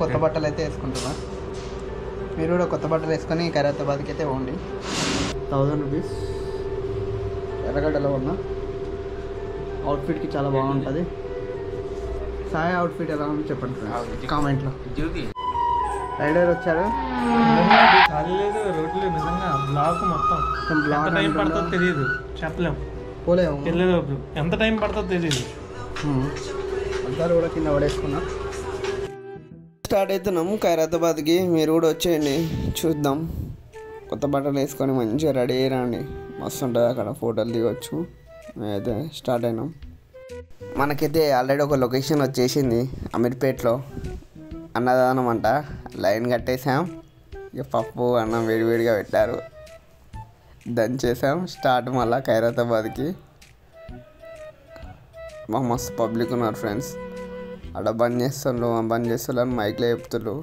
కొత్త బట్టలు అయితే వేసుకుంటున్నా. మీరు కూడా కొత్త బట్టలు వేసుకొని ఖైరతాబాద్కి అయితే పోండి. 1000 రూపీస్ ఎర్రగడ్డలో ఉన్న అవుట్ఫిట్కి చాలా బాగుంటుంది. సాయి అవుట్ఫిట్ ఎలా ఉందో చెప్పండి కామెంట్లో. రైడర్ వచ్చాడు. రోడ్లు నిజంగా బ్లాక్ మొత్తం. ఎంత టైం పడుతుందో తెలియదు, చెప్పలేము. పోలేము వెళ్ళేలోపు ఎంత టైం పడుతుందో తెలియదు. అందరూ కూడా కింద పడేసుకున్నాం. స్టార్ట్ అవుతున్నాం ఖైరతాబాద్కి. మీరు కూడా వచ్చేయండి, చూద్దాం. కొత్త బట్టలు వేసుకొని మంచిగా రెడీ అయ్యారండి, మస్తు ఉంటుంది. అక్కడ ఫోటోలు దిగొచ్చు. మేమైతే స్టార్ట్ అయినాం. మనకైతే ఆల్రెడీ ఒక లొకేషన్ వచ్చేసింది, అమీర్పేట్లో అన్నదానం అంట. లైన్ కట్టేసాం. ఇక పప్పు అన్నం వేడివేడిగా పెట్టారు, దంచేసాం. స్టార్ట్ మళ్ళీ ఖైరతాబాద్కి. మస్తు పబ్లిక్ ఉన్నారు ఫ్రెండ్స్. అక్కడ బంద్ చేస్తున్నారు అని మైక్లో చెప్తున్నారు.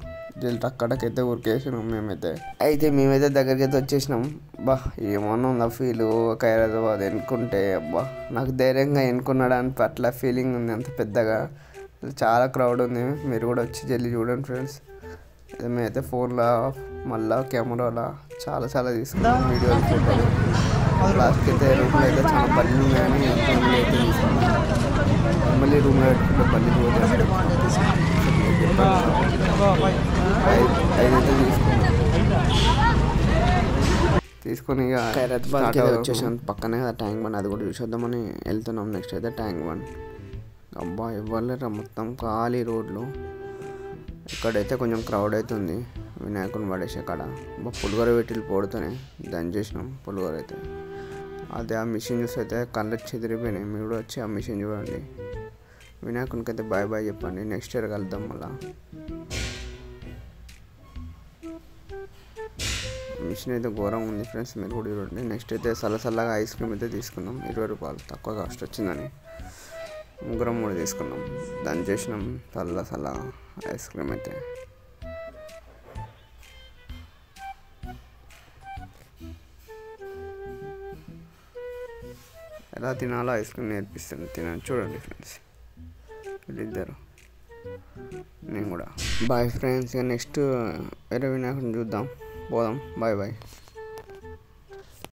జల్ది అక్కడికైతే ఉరికేసినాం మేమైతే. మేమైతే దగ్గరికి అయితే వచ్చేసినాం. ఏమన్నా ఉందా ఫీల్ ఖైరతాబాద్ ఎన్నుకుంటే. నాకు ధైర్యంగా ఎన్నుకున్నాడని అట్లా ఫీలింగ్ ఉంది, అంత పెద్దగా. చాలా క్రౌడ్ ఉంది. మీరు కూడా వచ్చి జల్ది చూడండి ఫ్రెండ్స్. మేమైతే ఫోన్లో మళ్ళీ కెమెరాలో చాలా తీసుకున్నాం వీడియోలు, ఫోటోలు. లాస్ట్కి అయితే రూమ్లో అయితే చాలా బళ్ళు ఉన్నాయని రూమ్లో అయితే తీసుకున్నాం. మళ్ళీ రూమ్లో పెట్టుకుంటే బళ్ళు పోతే అయితే తీసుకొని ఇక ఖైరతాబాద్కి వచ్చేసాం. పక్కనే కదా ట్యాంక్ బండ్, అది కూడా చూసేద్దామని వెళ్తున్నాం. నెక్స్ట్ అయితే ట్యాంక్ బండ్. అబ్బా ఇవ్వలేరా, మొత్తం ఖాళీ రోడ్లు. ఇక్కడైతే కొంచెం క్రౌడ్ అవుతుంది. వినాయకుని పడేసి అక్కడ పులిగోర పెట్టి పోడుతూనే దంచి చేసినాం పులిగోర అయితే. అదే ఆ మిషన్ చూసి అయితే కళ్ళు చెదిరిపోయినాయి. మీరు కూడా వచ్చి ఆ మిషన్ చూడండి. వినాయకునికి అయితే బాయ్ బాయ్ చెప్పండి. నెక్స్ట్ ఇయర్ కలుద్దాం మళ్ళా. మిషన్ అయితే ఘోరంగా ఉంది ఫ్రెండ్స్, మీరు కూడా చూడండి. నెక్స్ట్ అయితే చల్లగా ఐస్ క్రీమ్ అయితే తీసుకున్నాం. 20 రూపాయలు తక్కువ కాస్ట్ వచ్చిందని ముగ్గురం కూడా తీసుకున్నాం. దాన్ని చేసినాం చల్ల ఐస్ క్రీమ్ అయితే. ఎలా తినాలో ఐస్ క్రీమ్ నేర్పిస్తాను, తినండి చూడండి ఫ్రెండ్స్ వీళ్ళిద్దరు, నేను కూడా. Bye friends. ఇక నెక్స్ట్ వేరే వినాయకుడిని చూద్దాం, పోదాం. బాయ్.